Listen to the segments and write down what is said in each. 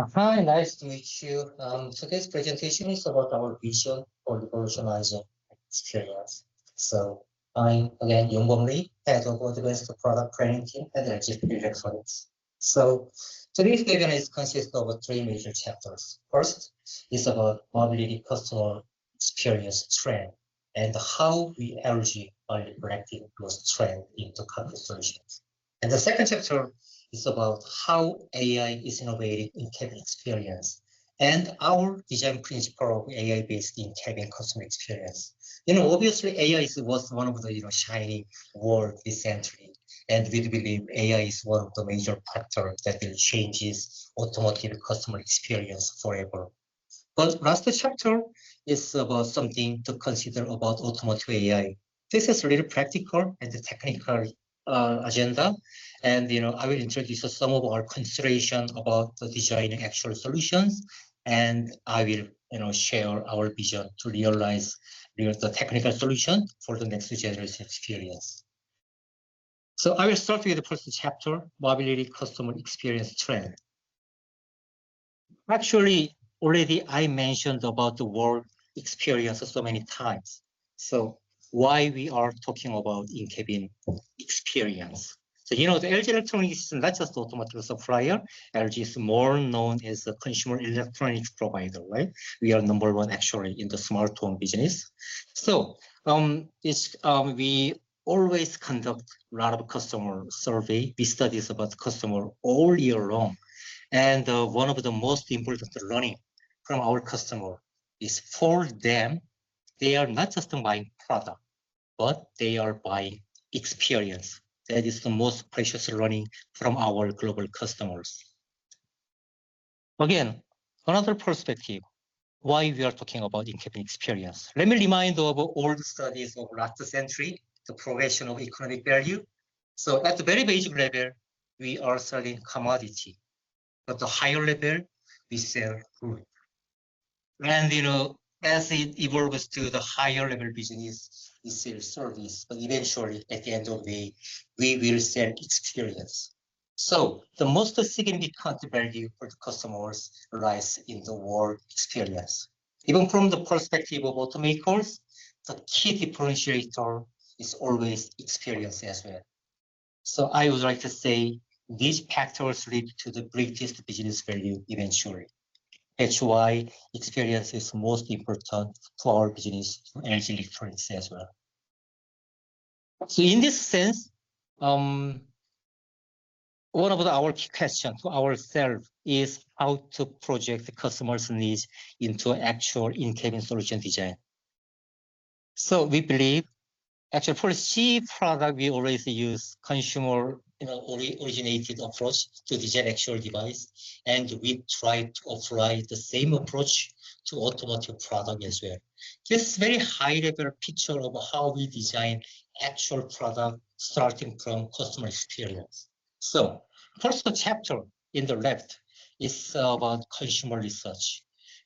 Hi, nice to meet you. Today's presentation is about our vision for revolutionizing experience. So I'm again Yongbong Lee, head of advanced product planning team at LG Electronics. So today's webinar is consists of three major chapters. First is about mobility customer experience trend and how we LG are reflecting those trends into cockpit solutions. And the second chapter is about how AI is innovating in cabin experience and our design principle of AI-based in-cabin customer experience. Obviously AI was one of the shining word recently, and we believe AI is one of the major factors that will changes automotive customer experience forever. But last chapter is about something to consider about automotive AI. This is really practical and technical agenda. And I will introduce some of our consideration about the designing actual solutions, and I will share our vision to realize the technical solution for the next generation experience. So I will start with the first chapter, mobility customer experience trend. Actually, already I mentioned about the word experience so many times. So why we are talking about in-cabin experience? So the LG Electronics is not just automotive supplier. LG is more known as a consumer electronics provider, right? We are number one actually in the smart home business. So we always conduct a lot of customer survey. We studies about customer all year long. And one of the most important learning from our customer is for them, they are not just buying product, but they are buying experience. That is the most precious learning from our global customers. Again, another perspective, why we are talking about in-cabin experience. Let me remind of all the studies of last century, the progression of economic value. So at the very basic level, we are selling commodity. At the higher level, we sell good. And as it evolves to the higher level business, we sell service, but eventually at the end of the day, we will sell experience. So the most significant value for the customers lies in the word experience. Even from the perspective of automakers, the key differentiator is always experience as well. So I would like to say these factors lead to the greatest business value eventually. That's why experience is most important to our business, to LG Electronics as well. So in this sense, one of our key questions to ourselves is how to project the customer's needs into actual in-cabin solution design. So we believe, actually for C product, we always use consumer originated approach to design actual device, and we try to apply the same approach to automotive product as well. This is very high level picture of how we design actual product starting from customer experience. So first chapter in the left is about consumer research.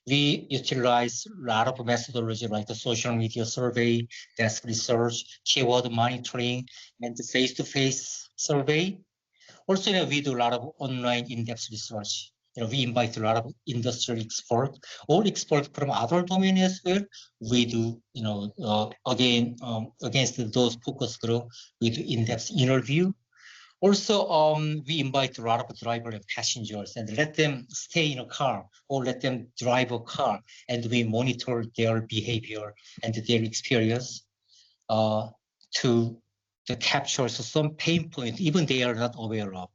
We utilize a lot of methodology like the social media survey, desk research, keyword monitoring, and the face-to-face survey. Also, we do a lot of online in-depth research. We invite a lot of industry experts or experts from other domains as well. We do, against those focus group, we do in-depth interview. Also, we invite a lot of drivers and passengers and let them stay in a car or let them drive a car, and we monitor their behavior and their experience to capture some pain point, even they are not aware of.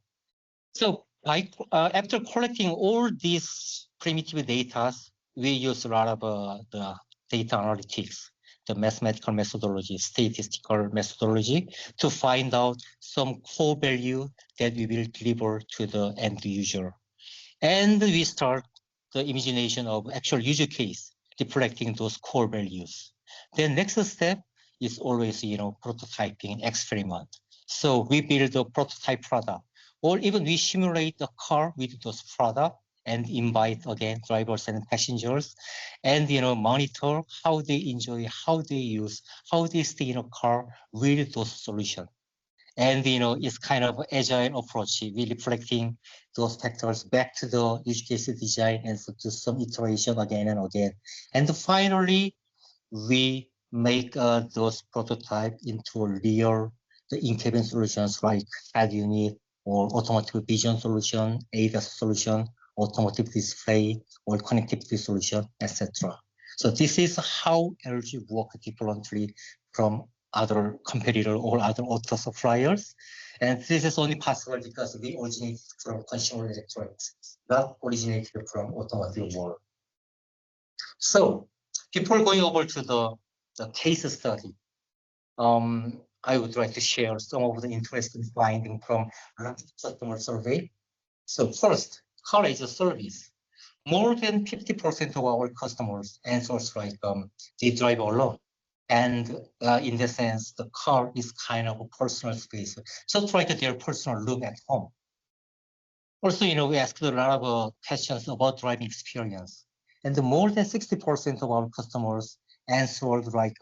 So after collecting all these primitive data, we use a lot of the data analytics, the mathematical methodology, statistical methodology to find out some core value that we will deliver to the end user. And we start the imagination of actual user case, reflecting those core values. Then next step is always, prototyping experiment. So we build a prototype product, or even we simulate a car with those products and invite again drivers and passengers, and monitor how they enjoy, how they use, how they stay in a car with those solutions. And it's kind of agile approach. We reflecting those factors back to the use case design and so do some iteration again and again. And finally, we make those prototype into real the in-cabin solutions like head unit or automotive vision solution, ADAS solution, automotive display or connectivity solution, etc. So this is how LG work differently from other competitor or other auto suppliers. And this is only possible because we originate from consumer electronics, not originated from automotive world. So before going over to the case study, I would like to share some of the interesting findings from customer survey. So first, car as a service. More than 50% of our customers answers like they drive alone. And in the sense, the car is kind of a personal space, just like their personal room at home. Also, we asked a lot of questions about driving experience. And more than 60% of our customers answered like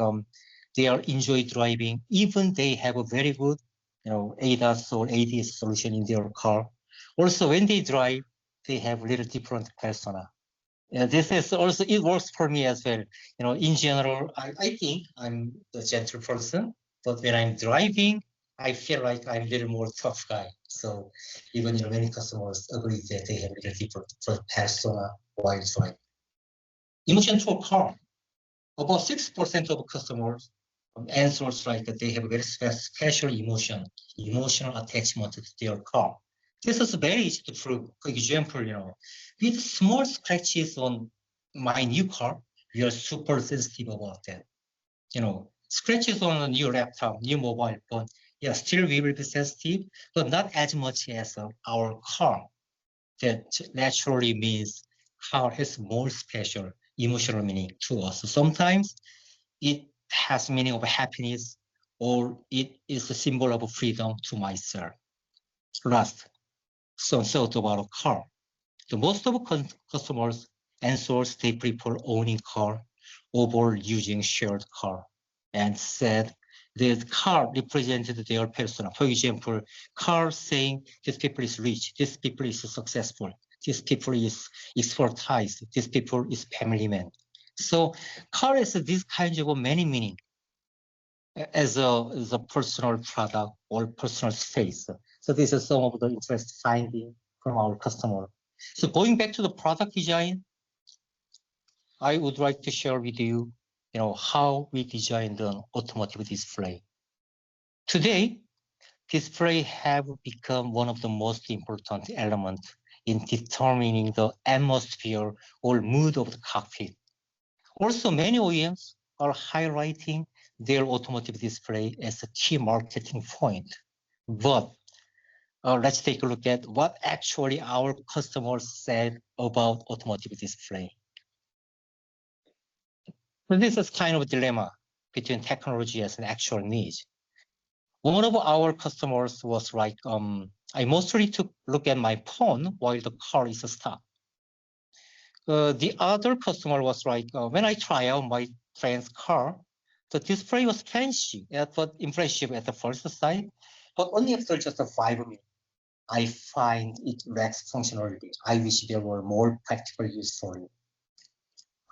they are enjoy driving, even they have a very good, ADAS or ADS solution in their car. Also, when they drive, they have a little different persona. This is also, it works for me as well. In general, I think I'm the gentle person, but when I'm driving, I feel like I'm a little more tough guy. So even many customers agree that they have a little different persona while driving. Emotion to a car. About 6% of customers answers like that they have a very special emotional attachment to their car. This is very easy to prove. For example, with small scratches on my new car, we are super sensitive about that. Scratches on a new laptop, new mobile phone, yeah, still we will be sensitive, but not as much as our car. That naturally means car has more special emotional meaning to us. So sometimes it has meaning of happiness, or it is a symbol of freedom to myself. Last, some thought about a car. The most of customers answers they prefer owning car over using shared car, and said the car represented their persona. For example, car saying this people is rich, this people is successful, this people is expertise, this people is family man. So car has these kinds of many meaning as a personal product or personal space. So this is some of the interest finding from our customer. So going back to the product design, I would like to share with you, how we designed an automotive display. Today, display have become one of the most important elements in determining the atmosphere or mood of the cockpit. Also, many OEMs are highlighting their automotive display as a key marketing point. But let's take a look at what actually our customers said about automotive display. So this is kind of a dilemma between technology as an actual need. One of our customers was like, I mostly took a look at my phone while the car is stopped. The other customer was like, when I try out my friend's car, the display was fancy, but impressive at the first sight, but only after just 5 minutes, I find it lacks functionality. I wish there were more practical use for it.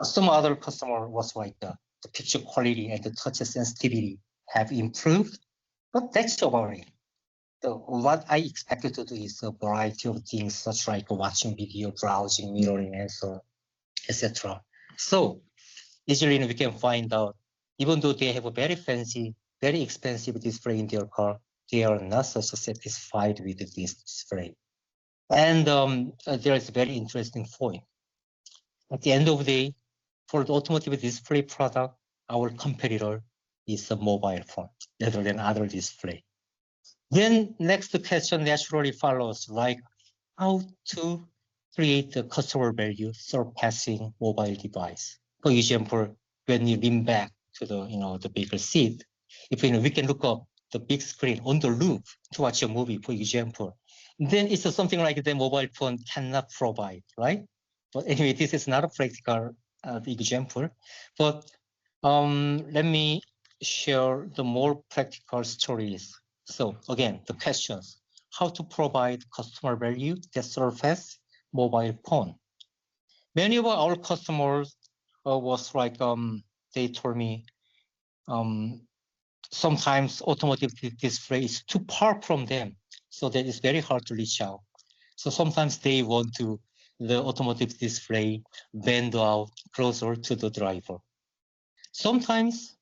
Some other customer was like, the picture quality and the touch sensitivity have improved, but that's about it. What I expected to do is a variety of things, such like watching video, browsing, mirroring, and so on, etc. So easily we can find out, even though they have a very fancy, very expensive display in their car, they are not so satisfied with this display. And there is a very interesting point. At the end of the day, for the automotive display product, our competitor is a mobile phone rather than other display. Then next question naturally follows, like how to create the customer value surpassing mobile device. For example, when you lean back to the bigger seat, if we can look up the big screen on the roof to watch a movie, for example, then it's something like the mobile phone cannot provide, right? But anyway, this is not a practical example, but let me share the more practical stories So again, the questions, how to provide customer value that surface mobile phone. Many of our customers was like, they told me, sometimes automotive display is too far from them, so that it's very hard to reach out. So sometimes they want to the automotive display bend out closer to the driver. Sometimes,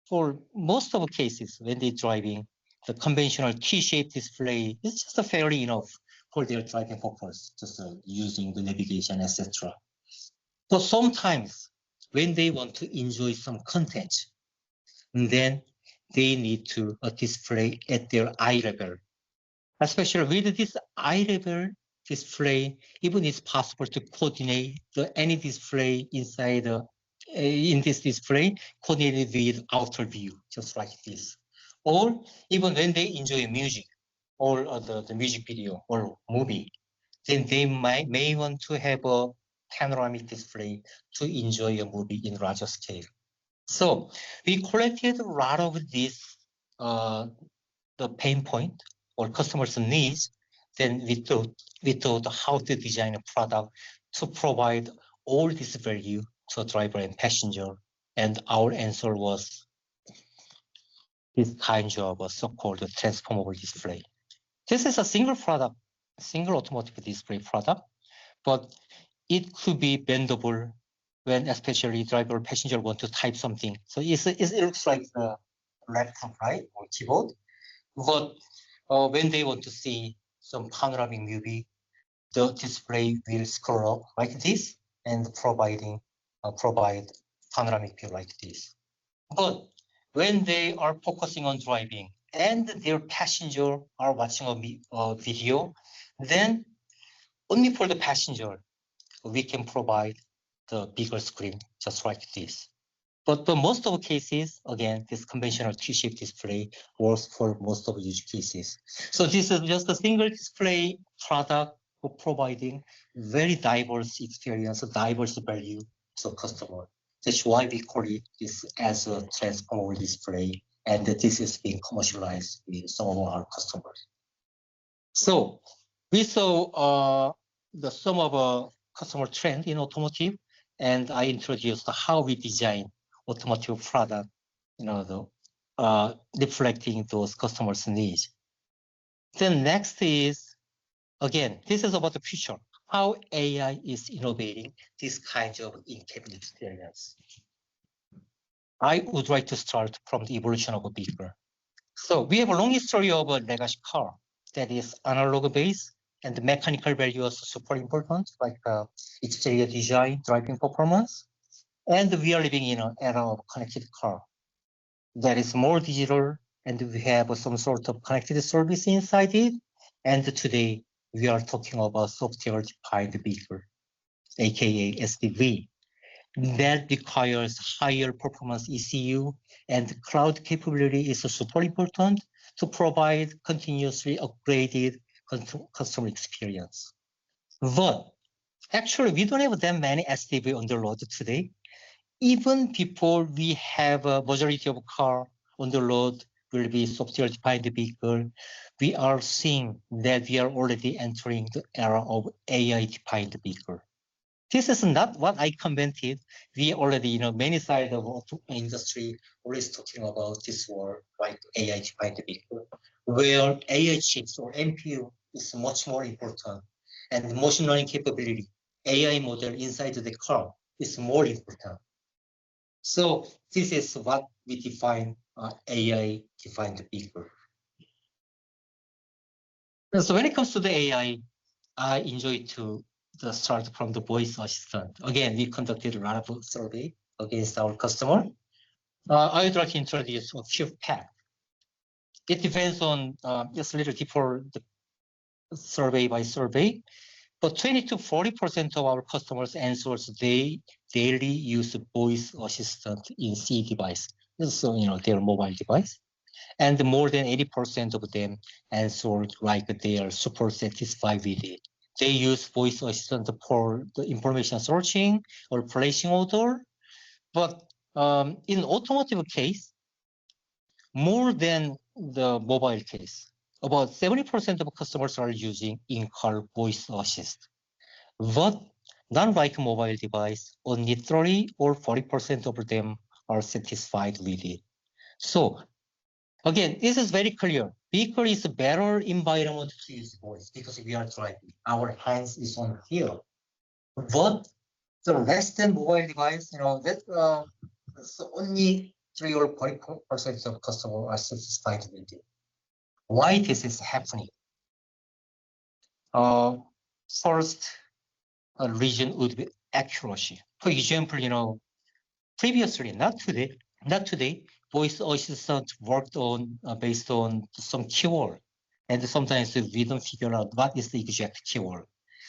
for most of the cases, when they're driving, the conventional T-shaped display is just fairly enough for their driving purpose, just using the navigation, etc. But sometimes, when they want to enjoy some content, then they need to display at their eye level. Especially with this eye level display, even it's possible to coordinate any display inside in this display, coordinated with outer view, just like this. Or even when they enjoy music or the music video or movie, then they may want to have a panoramic display to enjoy a movie in larger scale. So we collected a lot of these, the pain point or customers' needs. Then we thought how to design a product to provide all this value to a driver and passenger. And our answer was this kind of a so-called transformable display. This is a single product, single automotive display product, but it could be bendable when especially driver or passenger want to type something. So it looks like a laptop, right, or keyboard. But when they want to see some panoramic movie, the display will scroll up like this and provide panoramic view like this. But when they are focusing on driving and their passenger are watching a video, then only for the passenger we can provide the bigger screen just like this. But for most of the cases, again, this conventional T-shaped display works for most of the use cases. So this is just a single display product for providing very diverse experience, diverse value to customer. That's why we call it this as a transformable display, and this is being commercialized with some of our customers. So we saw some of a customer trend in automotive, and I introduced how we design automotive product, reflecting those customers' needs. Then next is, again, this is about the future, how AI is innovating this kind of in-cabin experience. I would like to start from the evolution of a vehicle. So we have a long history of a legacy car that is analog based, and the mechanical value is super important, like exterior design, driving performance. And we are living in an era of connected car that is more digital, and we have some sort of connected service inside it. And today we are talking about software-defined vehicle, aka SDV. That requires higher performance ECU, and cloud capability is super important to provide continuously upgraded customer experience. But actually, we don't have that many SDV on the road today. Even before we have a majority of car on the road will be software-defined vehicle, we are seeing that we are already entering the era of AI-defined vehicle. This is not what I commented. We already, many sides of auto industry always talking about this word, like AI-defined vehicle, where AI chips or NPU is much more important, and machine learning capability, AI model inside the car is more important. So this is what we define AI-defined vehicle. So when it comes to the AI, I enjoy to start from the voice assistant. Again, we conducted a lot of survey against our customer. I would like to introduce a few facts. It depends on just a little deeper the survey by survey, but 20 to 40% of our customers answers they daily use voice assistant in C device, so their mobile device, and more than 80% of them answered like they are super satisfied with it. They use voice assistant for the information searching or placing order, but in automotive case, more than the mobile case. About 70% of customers are using in-car voice assist. But not like mobile device, only 30 or 40% of them are satisfied with it. So again, this is very clear. Vehicle is a better environment to use voice because we are driving. Our hands is on here. But the less than mobile device, that so only 3 or 40% of customers are satisfied with it. Why this is happening? First reason would be accuracy. For example, previously, not today, voice assistant worked on based on some keyword, and sometimes we don't figure out what is the exact keyword.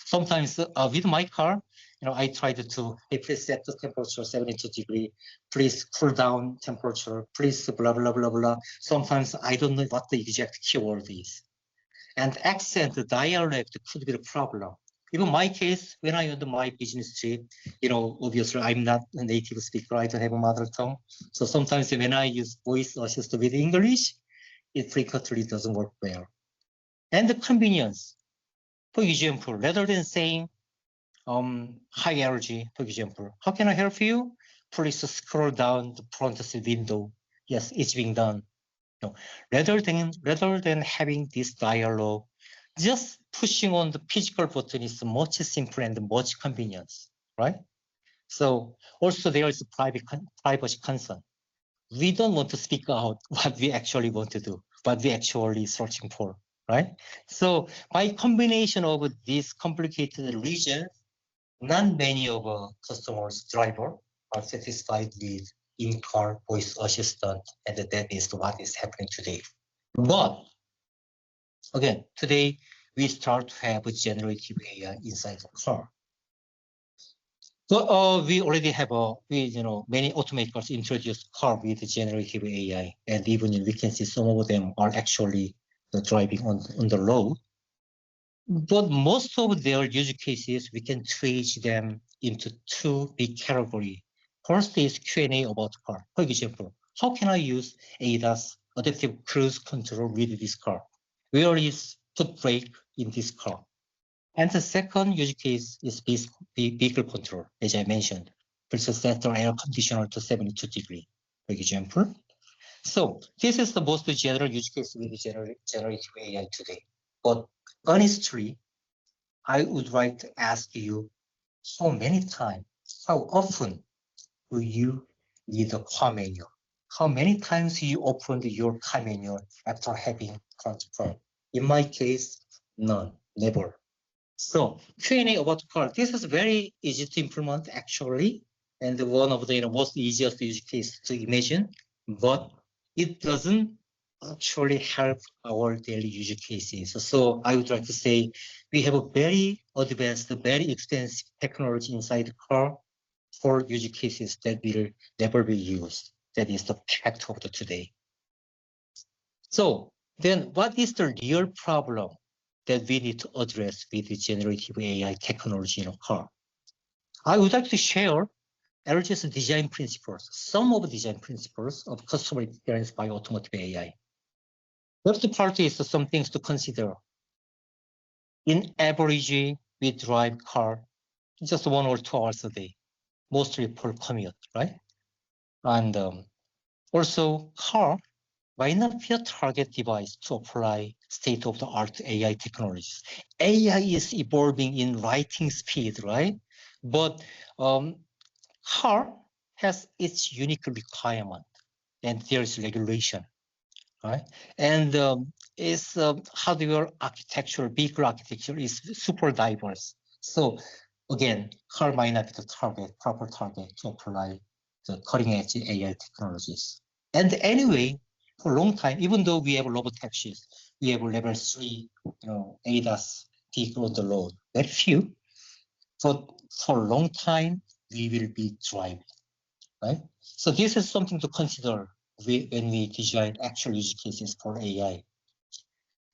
Sometimes with my car, I tried to, if it set the temperature 72 degree, please cool down temperature, please blah, blah, blah, blah. Sometimes I don't know what the exact keyword is. And accent, dialect could be the problem. Even my case, when I on my business trip, obviously I'm not a native speaker, I don't have a mother tongue. So sometimes when I use voice assist with English, it frequently doesn't work well. And the convenience. For example, rather than saying high energy, for example, how can I help you? Please scroll down the front seat window. Yes, it's being done. No. Rather than having this dialogue, just pushing on the physical button is much simpler and much convenience, right? So also there is privacy concern. We don't want to speak out what we actually want to do, what we actually searching for, right? So by combination of these complicated regions, not many of our customers, driver, are satisfied with in-car voice assistant, and that is what is happening today. But again, today we start to have a generative AI inside the car. So we already have many automakers introduced car with generative AI, and even we can see some of them are actually driving on the road. But most of their use cases, we can trace them into two big categories. First is Q&A about car. For example, how can I use ADAS, adaptive cruise control with this car? Where is foot brake in this car? And the second use case is vehicle control, as I mentioned. Versus set the air conditioner to 72 degrees, for example. So this is the most general use case with generative AI today. But honestly, I would like to ask you how many times, how often will you need a car manual? How many times you opened your car manual after having control? In my case, none, never. So Q&A about car, this is very easy to implement actually, and one of the most easiest use case to imagine, but it doesn't actually help our daily use cases. So I would like to say we have a very advanced, very expensive technology inside the car for use cases that will never be used. That is the fact of the today. So then what is the real problem that we need to address with the generative AI technology in a car? I would like to share LG's design principles, some of the design principles of customer experience by automotive AI. First part is some things to consider. In average, we drive car just 1 or 2 hours a day, mostly for commute, right? And also car might not be a target device to apply state-of-the-art AI technologies. AI is evolving in lightning speed, right? But car has its unique requirement, and there's regulation, right? And its hardware architecture, vehicle architecture is super diverse. So again, car might not be the proper target to apply the cutting-edge AI technologies. And anyway, for a long time, even though we have robotaxis, we have level 3, ADAS vehicle on the road, very few. But for a long time, we will be driving, right? So this is something to consider when we design actual use cases for AI.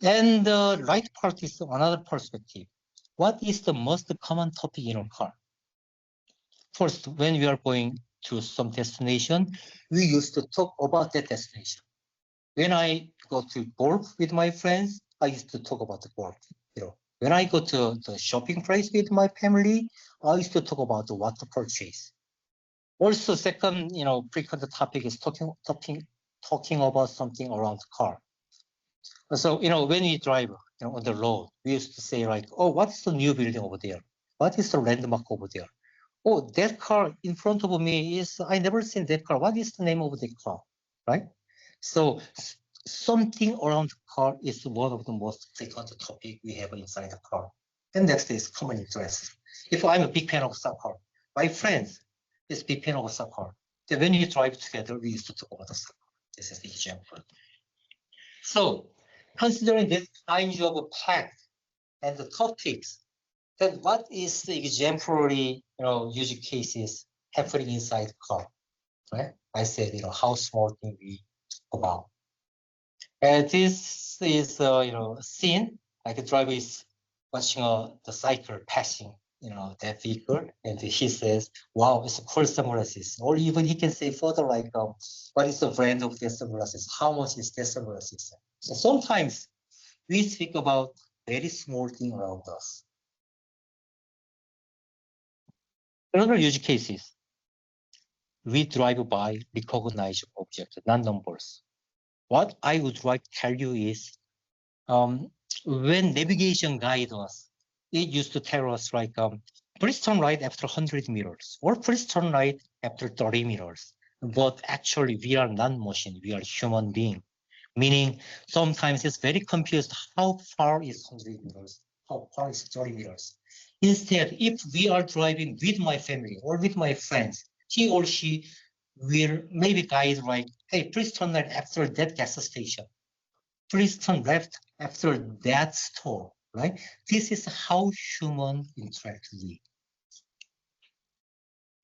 And the right part is another perspective. What is the most common topic in a car? First, when we are going to some destination, we used to talk about that destination. when I go to golf with my friends, I used to talk about the golf. When I go to the shopping place with my family, I used to talk about what to purchase. Also, second, frequent topic is talking about something around the car. So, when we drive, on the road, we used to say like, oh, what's the new building over there? What is the landmark over there? Oh, that car in front of me I never seen that car. What is the name of the car, right? So something around the car is one of the most frequent topic we have inside the car. And next is common interest. If I'm a big fan of soccer, my friends is big fan of soccer. Then when we drive together, we used to talk about the soccer. This is the example. So considering this kind of fact and the topics, then what is the exemplary, use cases happening inside the car, right? I said, how small thing we talk about. And this is, a scene, like the driver is watching the cycle passing, that vehicle, and he says, wow, it's a cool sunglasses. Or even he can say further, like, what is the brand of the sunglasses? How much is the sunglasses? So sometimes we speak about very small thing around us. Another use cases, we drive by recognized objects, not numbers. What I would like to tell you is, when navigation guides us, it used to tell us like, please turn right after 100 meters, or please turn right after 30 meters. But actually, we are not machine, we are human being. Meaning, sometimes it's very confused how far is 100 meters, how far is 30 meters. Instead, if we are driving with my family or with my friends, he or she will maybe guide like, hey, please turn right after that gas station. Please turn left after that store, right? This is how humans interact with.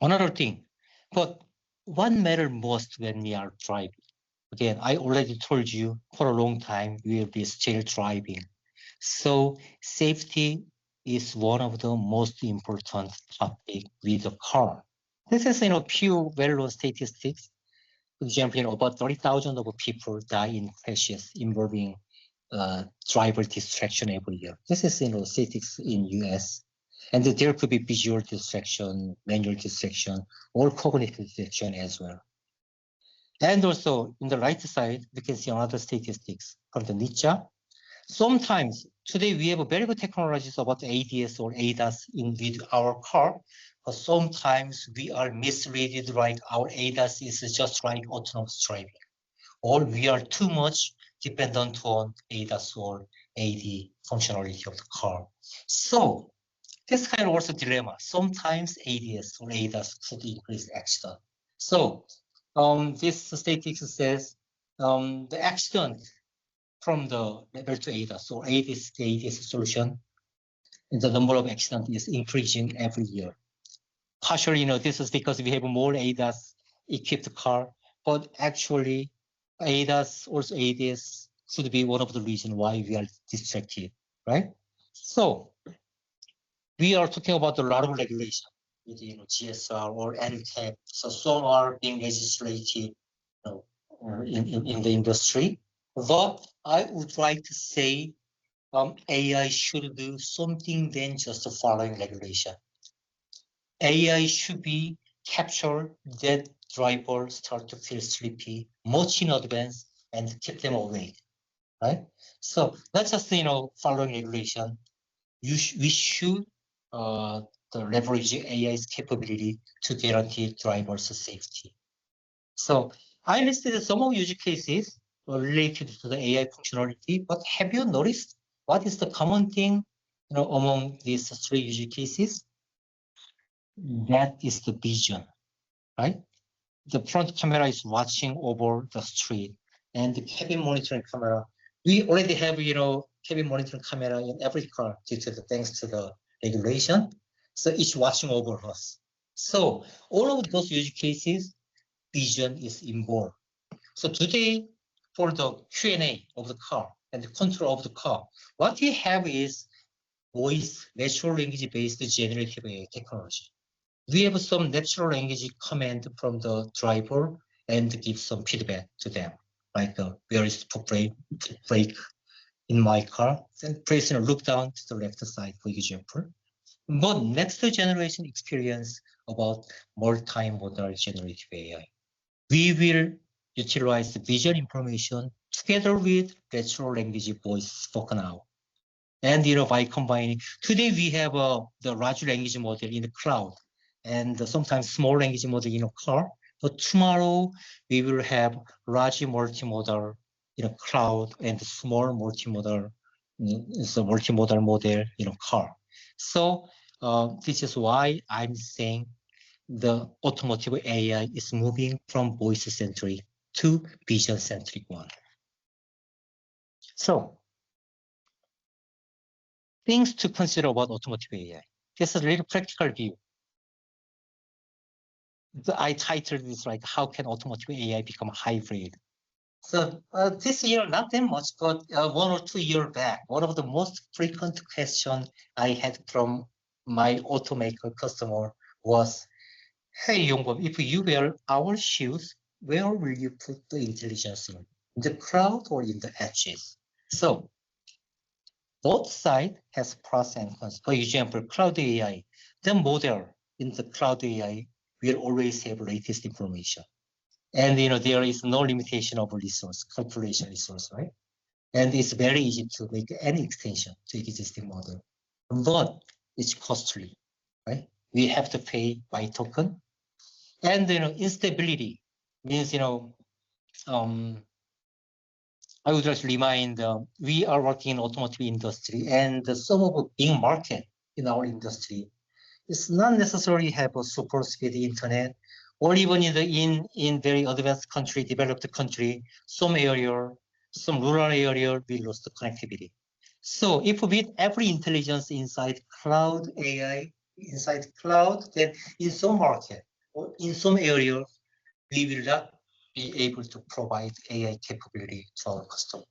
Another thing, but what matters most when we are driving? Again, I already told you for a long time, we will be still driving. So safety is one of the most important topic with the car. This is, pure well-known statistics. For example, about 30,000 of people die in crashes involving driver distraction every year. This is, statistics in US. And there could be visual distraction, manual distraction, or cognitive distraction as well. And also, in the right side, we can see another statistics from the NHTSA. Sometimes, today we have very good technologies about ADS or ADAS with our car, but sometimes we are misleaded like our ADAS is just like autonomous driving, or we are too much dependent on ADAS or AD functionality of the car. So this kind of also dilemma. Sometimes ADS or ADAS could increase accident. So this statistics says the accident from the level 2 ADAS or ADS solution, the number of accidents is increasing every year. Partially, this is because we have more ADAS equipped car, but actually ADAS, also ADS should be one of the reasons why we are distracted, right? So we are talking about a lot of regulation with GSR or NCAP. So some are being legislated in the industry. But I would like to say AI should do something than just following regulation. AI should be captured that drivers start to feel sleepy much in advance and keep them awake, right? So not just following regulation. We should leverage AI's capability to guarantee drivers' safety. So I listed some of use cases related to the AI functionality, but have you noticed what is the common thing among these three use cases? That is the vision, right? The front camera is watching over the street, and the cabin monitoring camera. We already have, cabin monitoring camera in every car thanks to the regulation. So it's watching over us. So all of those use cases, vision is involved. So today, for the Q&A of the car and the control of the car, what we have is voice, natural language-based generative AI technology. We have some natural language command from the driver and give some feedback to them. like where is the brake in my car, then please look down to the left side, for example. But next generation experience about multimodal generative AI. We will utilize the visual information together with natural language voice spoken out. And by combining, today we have the large language model in the cloud and sometimes small language model in a car. But tomorrow we will have large multimodal in a cloud and small multimodal, so multimodal model in a car. So this is why I'm saying the automotive AI is moving from voice-centric to vision-centric one. So things to consider about automotive AI. This is a little practical view. I titled this like, how can automotive AI become a hybrid? So this year, not that much, but 1 or 2 years back, one of the most frequent questions I had from my automaker customer was, hey, Yongbom, if you wear our shoes, where will you put the intelligence in the cloud or in the edges? So both sides has pros and cons. For example, cloud AI, the model in the cloud AI will always have latest information. And there is no limitation of resource, calculation resource, right? And it's very easy to make any extension to existing model. But it's costly, right? We have to pay by token. And instability means I would just remind we are working in automotive industry, and some of the big market in our industry is not necessarily have a super speed internet, or even in very advanced country, developed country, some rural area, we lost the connectivity. So if with every intelligence inside cloud AI, inside cloud, then in some market or in some area, we will not be able to provide AI capability to our customer.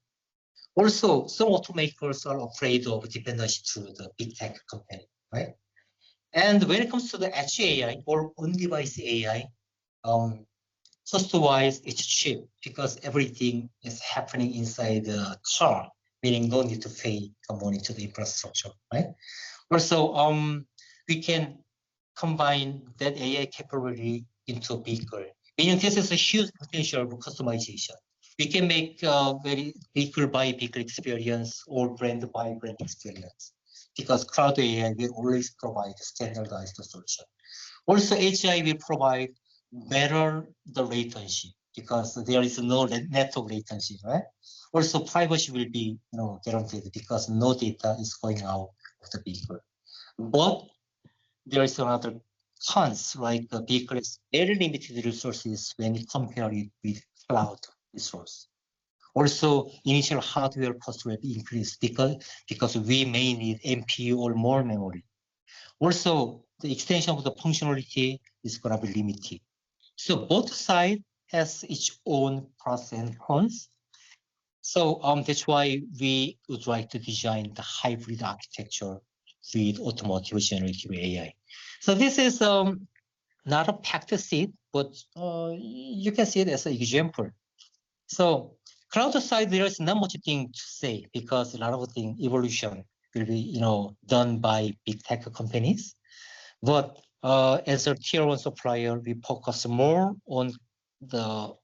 Also, some automakers are afraid of dependency to the big tech company, right? And when it comes to the edge AI or on-device AI, cost-wise, it's cheap because everything is happening inside the car, meaning no need to pay money to the infrastructure, right? Also, we can combine that AI capability into a vehicle. Meaning this is a huge potential for customization. We can make very vehicle by vehicle experience or brand by brand experience because cloud AI will always provide standardized solution. Also, HI will provide better the latency because there is no network latency, right? Also, privacy will be guaranteed because no data is going out of the vehicle. But there is another cons, like the vehicle is very limited resources when you compare it with cloud resource. Also, initial hardware cost will be increased because we may need MPU or more memory. Also, the extension of the functionality is going to be limited. So both sides has its own pros and cons. So that's why we would like to design the hybrid architecture with automotive generative AI. So this is not a packed seat, but you can see it as an example. So cloud side, there is not much thing to say because a lot of thing evolution will be done by big tech companies. But as a tier one supplier, we focus more on the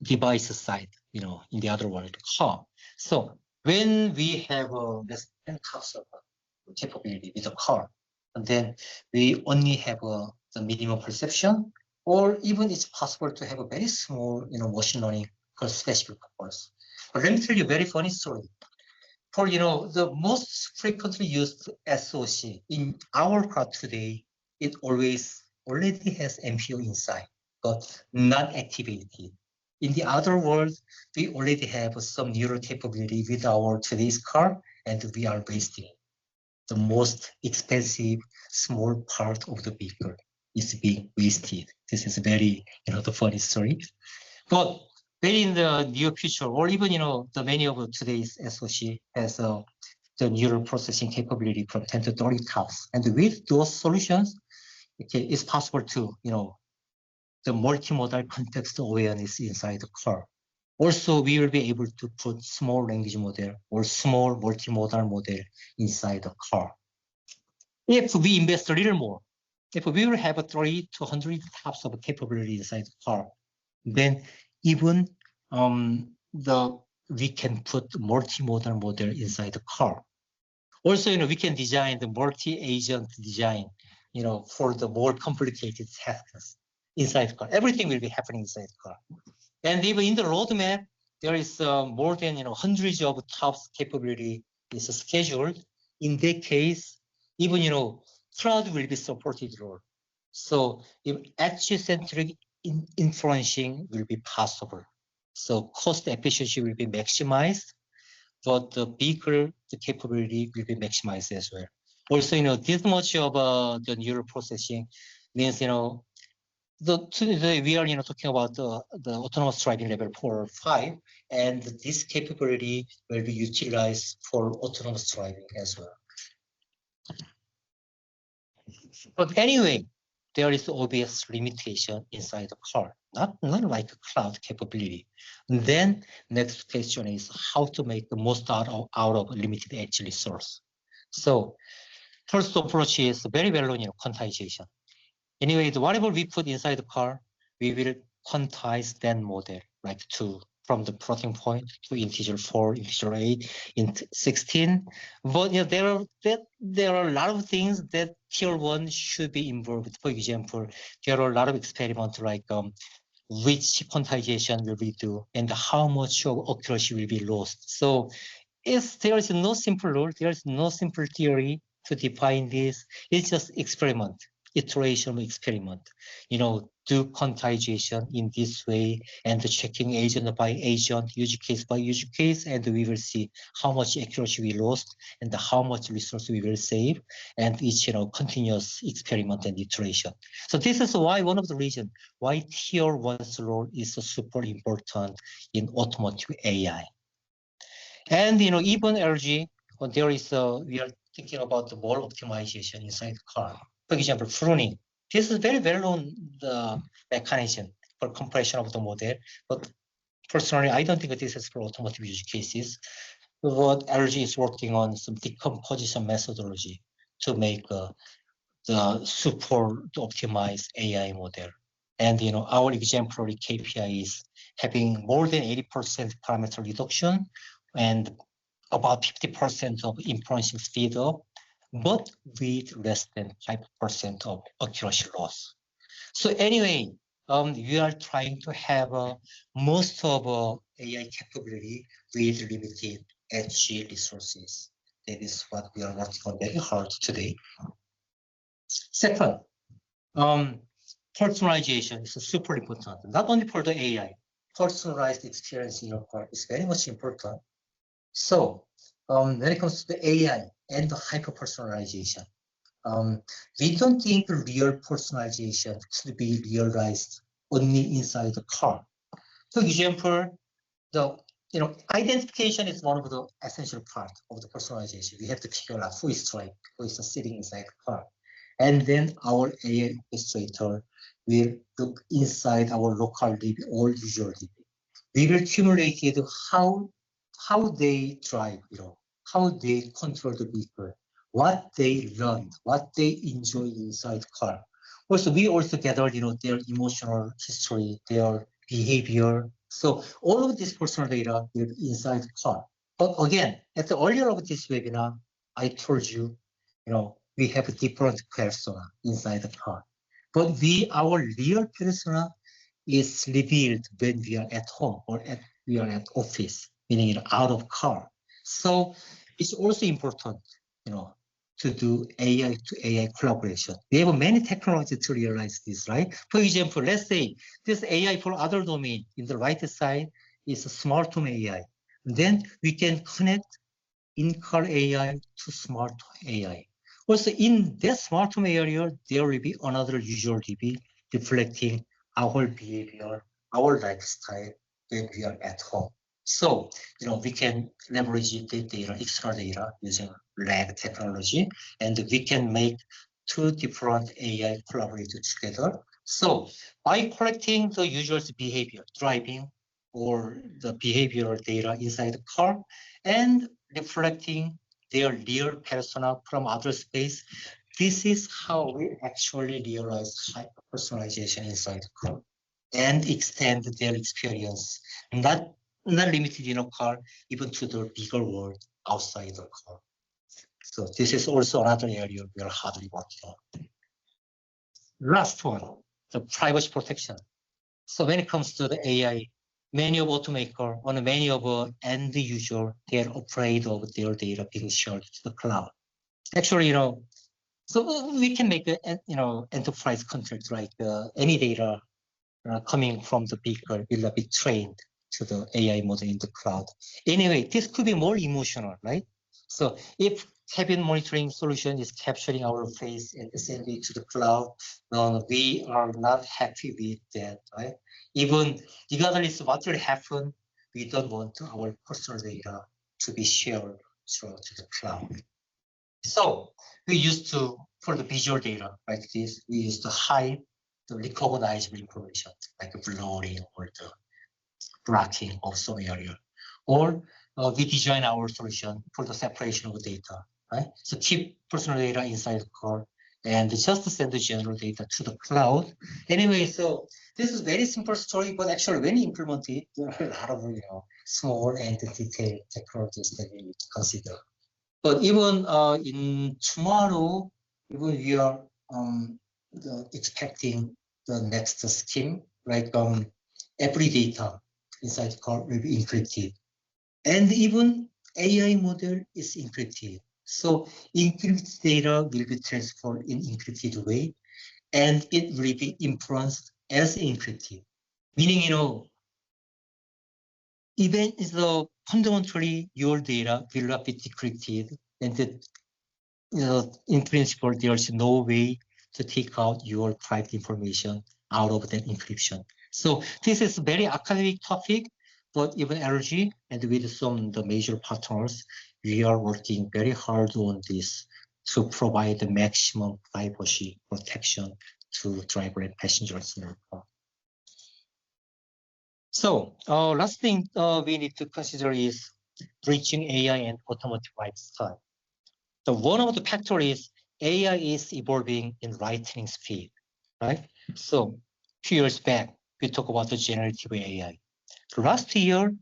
device side, in the other world, car. So when we have less than half of capability with a car, and then we only have the minimum perception, or even it's possible to have a very small, machine learning for specific purpose. But let me tell you a very funny story. For the most frequently used SoC in our car today, it already has MPU inside, but not activated. In the other world, we already have some neural capability with our today's car, and we are wasting the most expensive small part of the vehicle is being wasted. This is very, the funny story. But very in the near future, or even, the many of today's SoC has the neural processing capability from 10 to 30 TOPS. And with those solutions, it's possible to, the multimodal context awareness inside the car. Also, we will be able to put small language model or small multimodal model inside the car. If we invest a little more, if we will have a 30 to 100 types of capability inside the car, then even we can put multimodal model inside the car. Also, we can design the multi-agent design, for the more complicated tasks inside the car. Everything will be happening inside the car. And even in the roadmap, there is more than hundreds of types capability is scheduled. In that case, even cloud will be supported role. So if edge-centric inferencing will be possible. So cost efficiency will be maximized, but the capability will be maximized as well. Also, this much of the neural processing means, we are talking about the autonomous driving level 4 or 5, and this capability will be utilized for autonomous driving as well. But anyway, there is obvious limitation inside the car, not like a cloud capability. And then next question is how to make the most out of limited edge resource. So first approach is very well known, quantization. Anyway, whatever we put inside the car, we will quantize that model, like from the floating point to integer 4, integer 8, int 16. But there are a lot of things that tier 1 should be involved. For example, there are a lot of experiments like which quantization will we do and how much of accuracy will be lost. So there is no simple rule, there is no simple theory to define this. It's just experiment. Iteration experiment, do quantization in this way and checking agent by agent, use case by use case, and we will see how much accuracy we lost and how much resource we will save, and each continuous experiment and iteration. So this is why one of the reasons why tier 1's role is super important in automotive AI. And even LG, there is we are thinking about the more optimization inside the car. For example, pruning. This is very well-known mechanism for compression of the model, but personally, I don't think this is for automotive use cases. What LG is working on some decomposition methodology to make the super optimized AI model. And our exemplary KPI is having more than 80% parameter reduction and about 50% of inferencing speed up, but with less than 5% of accuracy loss. So anyway, we are trying to have most of AI capability with limited edge resources. That is what we are working on very hard today. Second, personalization is super important, not only for the AI. Personalized experience in your car is very much important. So when it comes to the AI and the hyper-personalization, we don't think real personalization should be realized only inside the car. For example, the identification is one of the essential parts of the personalization. We have to figure out who is driving, who is sitting inside the car. And then our AI orchestrator will look inside our local DB or usual DB. We will accumulate how they drive, how they control the vehicle, what they learn, what they enjoy inside the car. Also, we also gathered, their emotional history, their behavior. So all of this personal data will be inside the car. But again, at the earlier of this webinar, I told you, we have a different persona inside the car. But our real persona is revealed when we are at home or we are at office, meaning out of car. So it's also important, to do AI to AI collaboration. We have many technologies to realize this, right? For example, let's say this AI for other domain in the right side is a smart home AI. Then we can connect in-car AI to smart AI. Also, in that smart home area, there will be another usual DB reflecting our behavior, our lifestyle when we are at home. So, we can leverage the data, extra data using RAG technology, and we can make two different AI collaborate together. So, by collecting the user's behavior, driving, or the behavioral data inside the car and reflecting their real persona from outer space. This is how we actually realize hyper-personalization inside the car and extend their experience, not limited in a car, even to the bigger world outside the car. So this is also another area we are hardly working on. Last one, the privacy protection. So when it comes to the AI, many of automaker or many of end user, they're afraid of their data being shared to the cloud. Actually, so we can make a, enterprise contract, like any data coming from the vehicle will be trained to the AI model in the cloud. Anyway, this could be more emotional, right? So if cabin monitoring solution is capturing our face and sending it to the cloud, no, we are not happy with that, right? Even regardless of what will happen, we don't want our personal data to be shared through to the cloud. So we used to, for the visual data like this, we used to hide the recognizable information like blurring or the blocking of some area. Or we design our solution for the separation of data, right? So keep personal data inside the core and just send the general data to the cloud. Anyway, so this is very simple story, but actually when you implement it, there are a lot of small and detailed technologies that we need to consider. But even in tomorrow, even we are expecting the next scheme, like every data inside the car will be encrypted. And even AI model is encrypted. So encrypted data will be transferred in encrypted way, and it will be influenced as encrypted. Meaning, even though fundamentally your data will not be decrypted, and in principle, there's no way to take out your private information out of that encryption. So this is a very academic topic, but even LG and with some the major partners, we are working very hard on this to provide the maximum privacy protection to driver and passengers in our car. So last thing we need to consider is bridging AI and automotive lifestyle. So one of the factors is AI is evolving in lightning speed, right? So a few years back, we talked about the generative AI. Last year,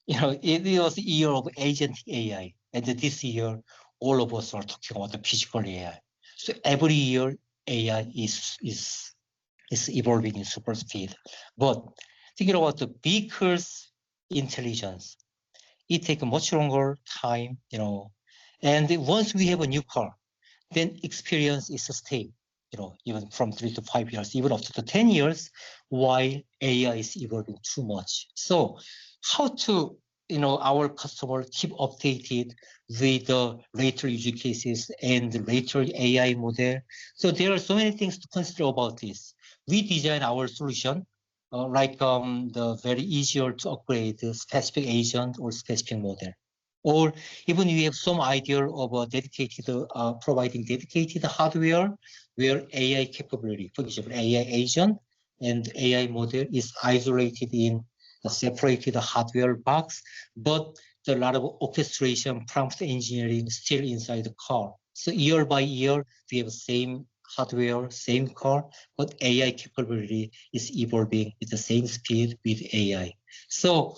it was the year of agent AI. And this year, all of us are talking about the physical AI. So every year, AI is evolving in super speed. But thinking about the vehicle's intelligence, it takes much longer time, and once we have a new car, then experience is sustained, even from 3 to 5 years, even up to 10 years, while AI is evolving too much. So how to, our customer keep updated with the later use cases and the later AI model. So there are so many things to consider about this. We design our solution like the very easier to upgrade the specific agent or specific model. Or even we have some idea of a dedicated, providing dedicated hardware where AI capability, for example, AI agent and AI model is isolated in a separated hardware box, but a lot of orchestration, prompt engineering still inside the car. So year by year, we have same hardware, same car, but AI capability is evolving with the same speed with AI. So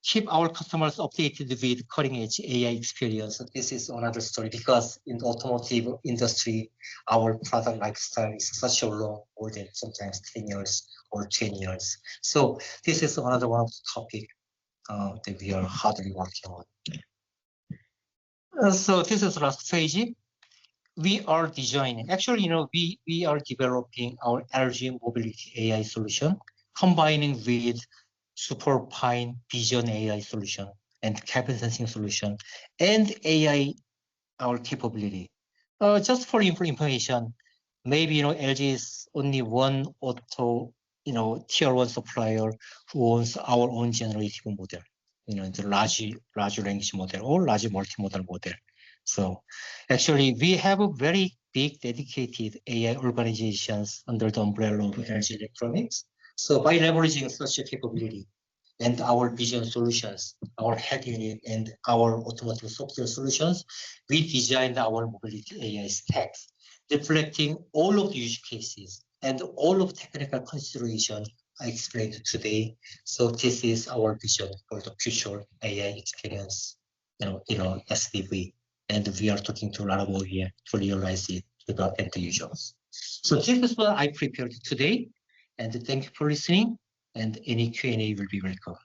keep our customers updated with cutting-edge AI experience. This is another story because in the automotive industry, our product lifestyle is such a long, more than sometimes 10 years or 20 years. So this is another one of the topic that we are hardly working on. So this is the last page. We are designing, actually, we are developing our energy mobility AI solution, combining with superfine vision AI solution and cabin sensing solution and AI, our capability. Just for information, maybe, LG is only one auto, tier one supplier who owns our own generative model, the large language model or large multimodal model. So actually we have a very big dedicated AI organizations under the umbrella of LG Electronics. So by leveraging such a capability and our vision solutions, our head unit and our automotive software solutions, we designed our mobility AI stacks, reflecting all of the use cases and all of technical considerations I explained today. So this is our vision for the future AI experience, SDV. And we are talking to a lot of OEM to realize it to the end users. So this is what I prepared today. And thank you for listening. And any Q&A will be welcome.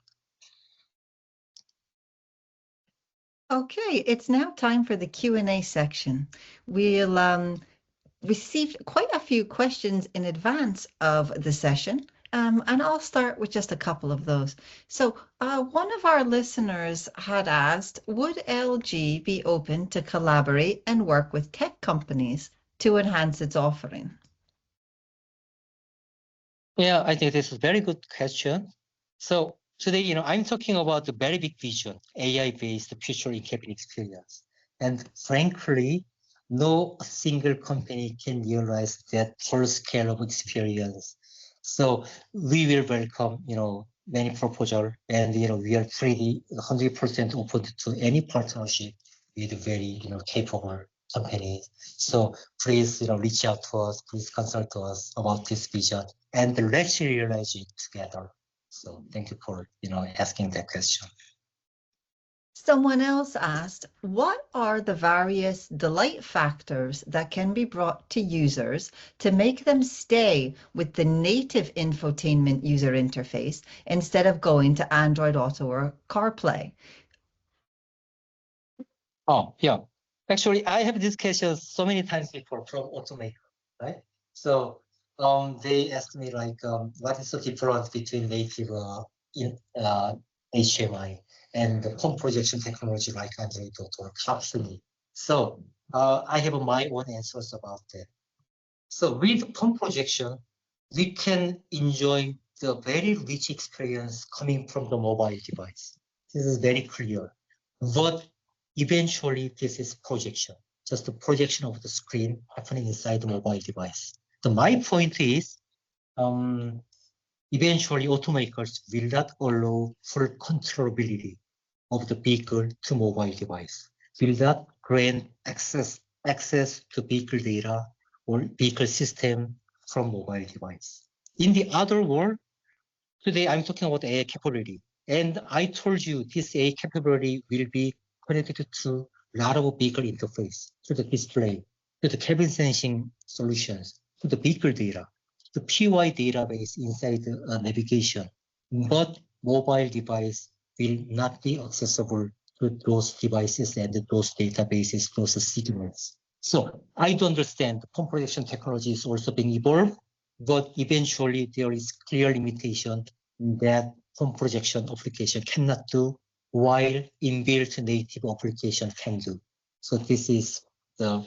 Okay, it's now time for the Q&A section. We'll received quite a few questions in advance of the session, and I'll start with just a couple of those. So one of our listeners had asked, would LG be open to collaborate and work with tech companies to enhance its offering? Yeah, I think this is a very good question. So today, I'm talking about the very big vision, AI-based future in-cabin experience. And frankly, no single company can realize that full scale of experience. So we will welcome, many proposals, and we are pretty 100% open to any partnership with very, capable companies. So please, reach out to us, please consult us about this vision, and let's realize it together. So thank you for, asking that question. Someone else asked, what are the various delight factors that can be brought to users to make them stay with the native infotainment user interface instead of going to Android Auto or CarPlay? Oh, yeah. Actually, I have this question so many times before from Automotive, right? So they asked me what is the difference between native HMI and the home projection technology like Android Auto or CarPlay. So I have my own answers about that. So with home projection, we can enjoy the very rich experience coming from the mobile device. This is very clear. But eventually, this is projection, just the projection of the screen happening inside the mobile device. So my point is, eventually automakers will not allow full controllability of the vehicle to mobile device, will not grant access to vehicle data or vehicle system from mobile device. In the other world, today I'm talking about AI capability. And I told you this AI capability will be connected to a lot of vehicle interface, to the display, to the cabin sensing solutions, to the vehicle data, the PY database inside the navigation. But mobile device will not be accessible to those devices and those databases, those signals. So I do understand the home projection technology is also being evolved, but eventually there is clear limitation that home projection application cannot do, while inbuilt native application can do. So this is the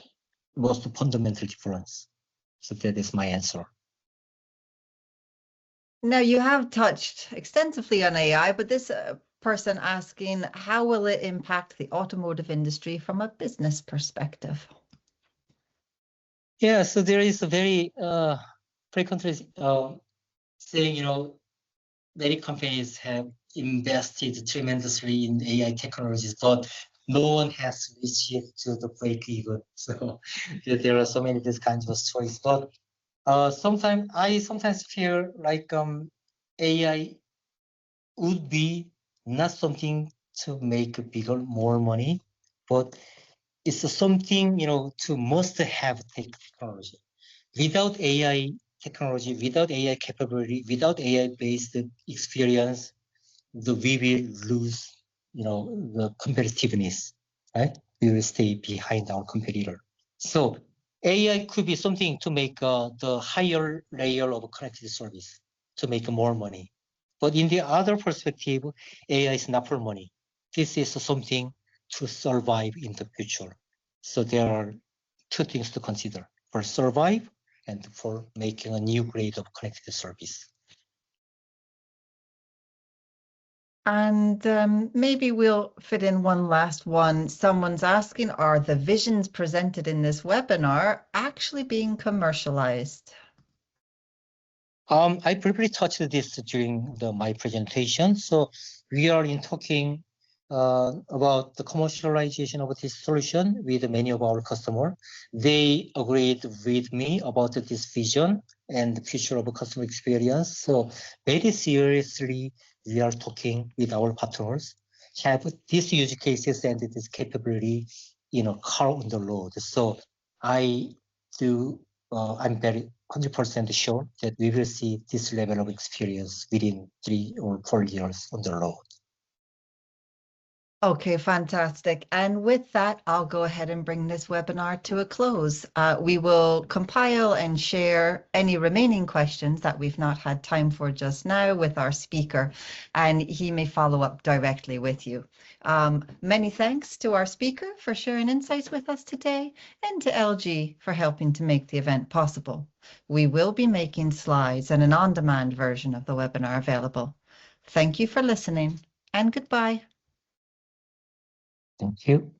most fundamental difference. So that is my answer. Now, you have touched extensively on AI, but this person asking, how will it impact the automotive industry from a business perspective? Yeah, so there is a very frequently saying, many companies have invested tremendously in AI technologies, but no one has reached to the break even. So there are so many these kinds of stories. But I sometimes feel like AI would be not something to make bigger, more money, but it's something, to must have technology. Without AI technology, without AI capability, without AI-based experience, we will lose, the competitiveness, right? We will stay behind our competitor. So AI could be something to make the higher layer of connected service, to make more money. But in the other perspective, AI is not for money. This is something to survive in the future. So there are two things to consider: for survive and for making a new grade of connected service. And maybe we'll fit in one last one. Someone's asking, are the visions presented in this webinar actually being commercialized? I briefly touched this during my presentation. So we are talking about the commercialization of this solution with many of our customers. They agreed with me about this vision and the future of customer experience. So very seriously, we are talking with our partners, have these use cases and this capability, car on the road. So I'm very 100% sure that we will see this level of experience within 3 or 4 years on the road. Okay, fantastic. And with that, I'll go ahead and bring this webinar to a close. We will compile and share any remaining questions that we've not had time for just now with our speaker, and he may follow up directly with you. Many thanks to our speaker for sharing insights with us today, and to LG for helping to make the event possible. We will be making slides and an on-demand version of the webinar available. Thank you for listening, and goodbye. Thank you.